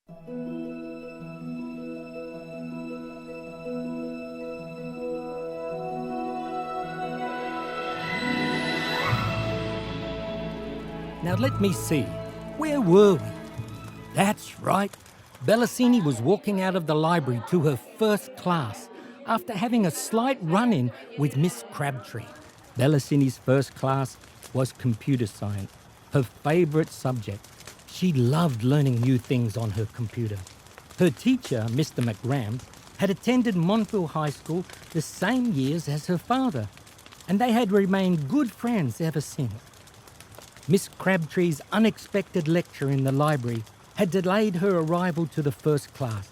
Now let me see. Where were we? That's right. Bellasini was walking out of the library to her first class after having a slight run-in with Miss Crabtree. Bellasini's first class was computer science, her favourite subject. She loved learning new things on her computer. Her teacher, Mr. McGram, had attended Montville High School the same years as her father, and they had remained good friends ever since. Miss Crabtree's unexpected lecture in the library had delayed her arrival to the first class.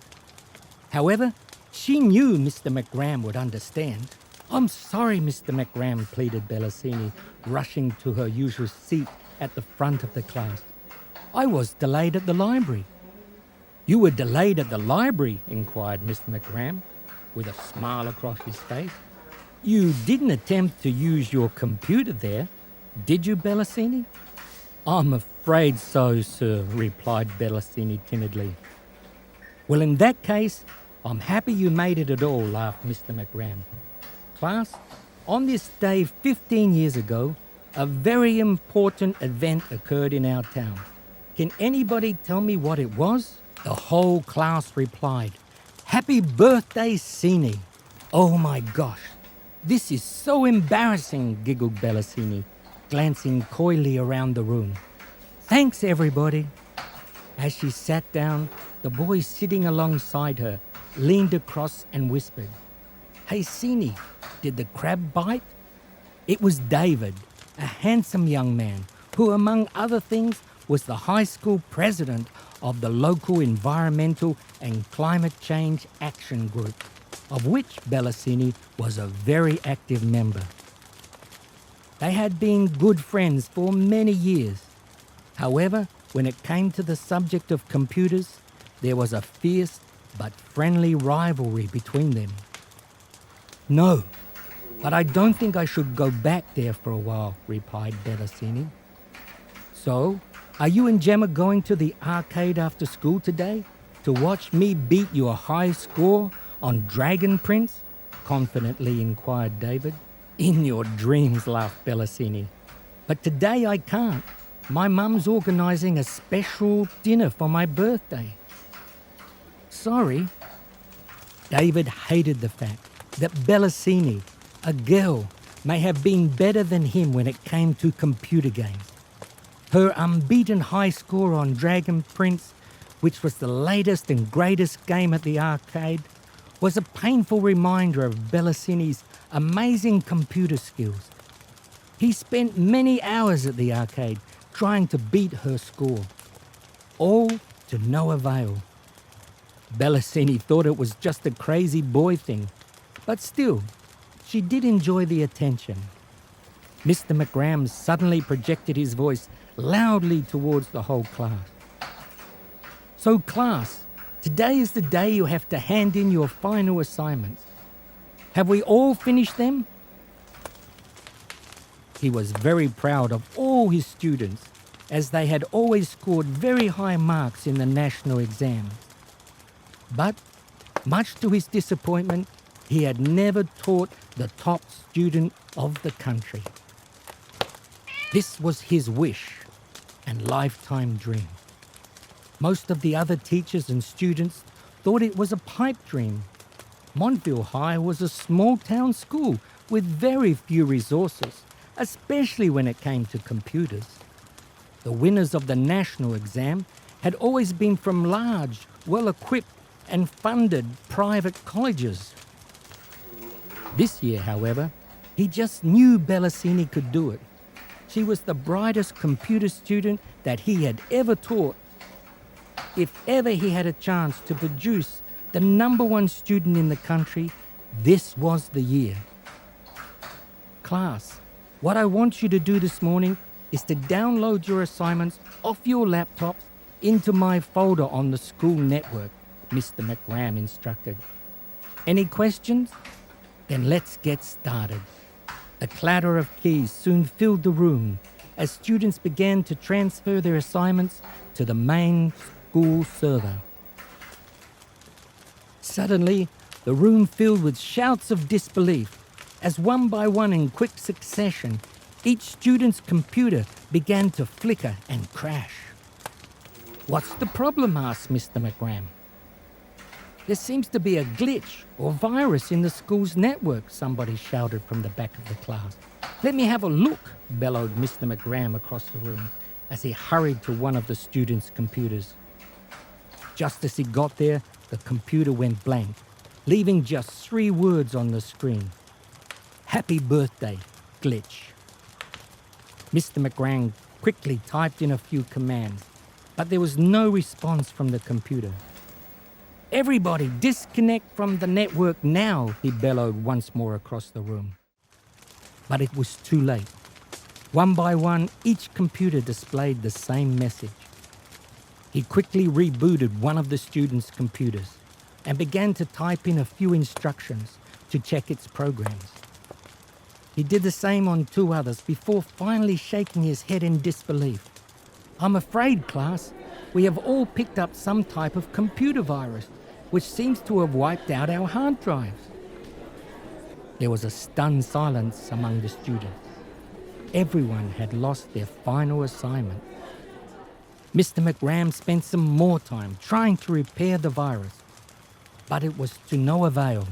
However, she knew Mr. McGram would understand. "I'm sorry, Mr. McGram," pleaded Bellasini, rushing to her usual seat at the front of the class. "I was delayed at the library." "You were delayed at the library?" inquired Mr. McGram, with a smile across his face. "You didn't attempt to use your computer there, did you, Bellasini?" "I'm afraid so, sir," replied Bellasini timidly. "Well, in that case, I'm happy you made it at all," laughed Mr. McGram. "Class, on this day 15 years ago, a very important event occurred in our town. Can anybody tell me what it was?" The whole class replied, "Happy birthday, Sini." "Oh my gosh, this is so embarrassing," giggled Bellasini, glancing coyly around the room. "Thanks, everybody." As she sat down, the boy sitting alongside her leaned across and whispered, "Hey, Sini, did the crab bite?" It was David, a handsome young man who, among other things, was the high school president of the local Environmental and Climate Change Action Group, of which Bellasini was a very active member. They had been good friends for many years. However, when it came to the subject of computers, there was a fierce but friendly rivalry between them. "No, but I don't think I should go back there for a while," replied Bellasini. "So, are you and Gemma going to the arcade after school today to watch me beat your high score on Dragon Prince?" confidently inquired David. "In your dreams," laughed Bellasini. "But today I can't. My mum's organising a special dinner for my birthday." "Sorry." David hated the fact that Bellasini, a girl, may have been better than him when it came to computer games. Her unbeaten high score on Dragon Prince, which was the latest and greatest game at the arcade, was a painful reminder of Bellasini's amazing computer skills. He spent many hours at the arcade trying to beat her score, all to no avail. Bellasini thought it was just a crazy boy thing, but still, she did enjoy the attention. Mr. McGram suddenly projected his voice loudly towards the whole class. "So class, today is the day you have to hand in your final assignments. Have we all finished them?" He was very proud of all his students, as they had always scored very high marks in the national exams. But, much to his disappointment, he had never taught the top student of the country. This was his wish and lifetime dream. Most of the other teachers and students thought it was a pipe dream. Montville High was a small-town school with very few resources, especially when it came to computers. The winners of the national exam had always been from large, well-equipped and funded private colleges. This year, however, he just knew Bellasini could do it. She was the brightest computer student that he had ever taught. If ever he had a chance to produce the #1 student in the country, this was the year. Class, what I want you to do this morning is to download your assignments off your laptops into my folder on the school network, Mr. McGram instructed. Any questions? Then let's get started. The clatter of keys soon filled the room as students began to transfer their assignments to the main school server. Suddenly, the room filled with shouts of disbelief as one by one in quick succession, each student's computer began to flicker and crash. "What's the problem?" asked Mr. McGram. "There seems to be a glitch or virus in the school's network," somebody shouted from the back of the class. "Let me have a look," bellowed Mr. McGram across the room as he hurried to one of the students' computers. Just as he got there, the computer went blank, leaving just 3 words on the screen. "Happy birthday, glitch." Mr. McGram quickly typed in a few commands, but there was no response from the computer. "Everybody disconnect from the network now," he bellowed once more across the room. But it was too late. One by one, each computer displayed the same message. He quickly rebooted one of the students' computers and began to type in a few instructions to check its programs. He did the same on 2 others before finally shaking his head in disbelief. "I'm afraid, class, we have all picked up some type of computer virus, which seems to have wiped out our hard drives." There was a stunned silence among the students. Everyone had lost their final assignment. Mr. McGram spent some more time trying to repair the virus, but it was to no avail.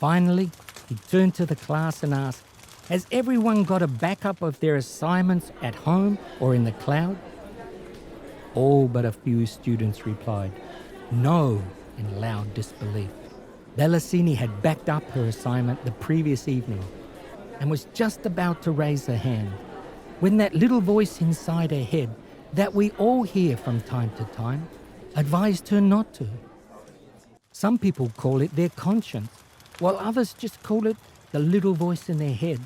Finally, he turned to the class and asked, "Has everyone got a backup of their assignments at home or in the cloud?" All but a few students replied, "No," in loud disbelief. Bellasini had backed up her assignment the previous evening and was just about to raise her hand when that little voice inside her head that we all hear from time to time advised her not to. Some people call it their conscience, while others just call it the little voice in their head.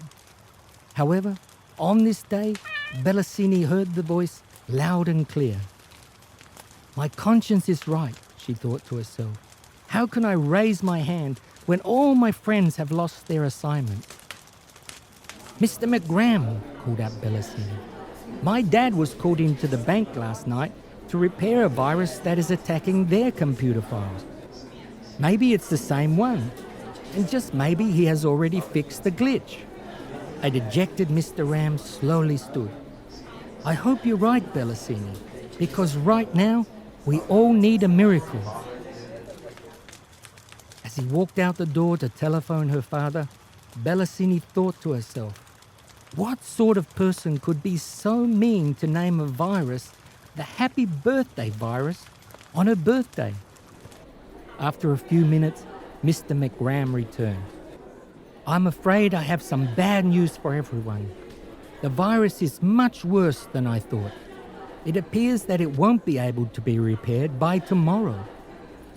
However, on this day, Bellasini heard the voice loud and clear. "My conscience is right," she thought to herself. "How can I raise my hand when all my friends have lost their assignment?" "Mr. McGram," called out Bellasini, "my dad was called into the bank last night to repair a virus that is attacking their computer files. Maybe it's the same one, and just maybe he has already fixed the glitch." A dejected Mr. Ram slowly stood. "I hope you're right, Bellasini, because right now we all need a miracle." As he walked out the door to telephone her father, Bellasini thought to herself, what sort of person could be so mean to name a virus the happy birthday virus on her birthday? After a few minutes, Mr. McGram returned. "I'm afraid I have some bad news for everyone. The virus is much worse than I thought. It appears that it won't be able to be repaired by tomorrow.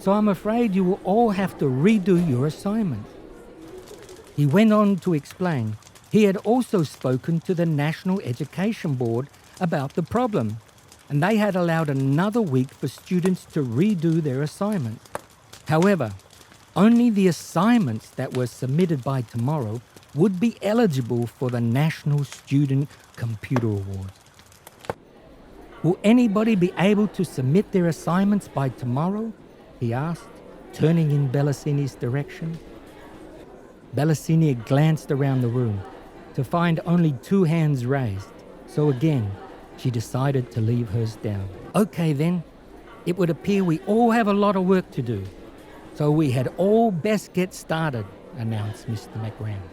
So I'm afraid you will all have to redo your assignment." He went on to explain he had also spoken to the National Education Board about the problem, and they had allowed another week for students to redo their assignment. However, only the assignments that were submitted by tomorrow would be eligible for the National Student Computer Awards. "Will anybody be able to submit their assignments by tomorrow?" he asked, turning in Bellasini's direction. Bellasini glanced around the room to find only 2 hands raised, so again she decided to leave hers down. "Okay then, it would appear we all have a lot of work to do, so we had all best get started," announced Mr. McGram.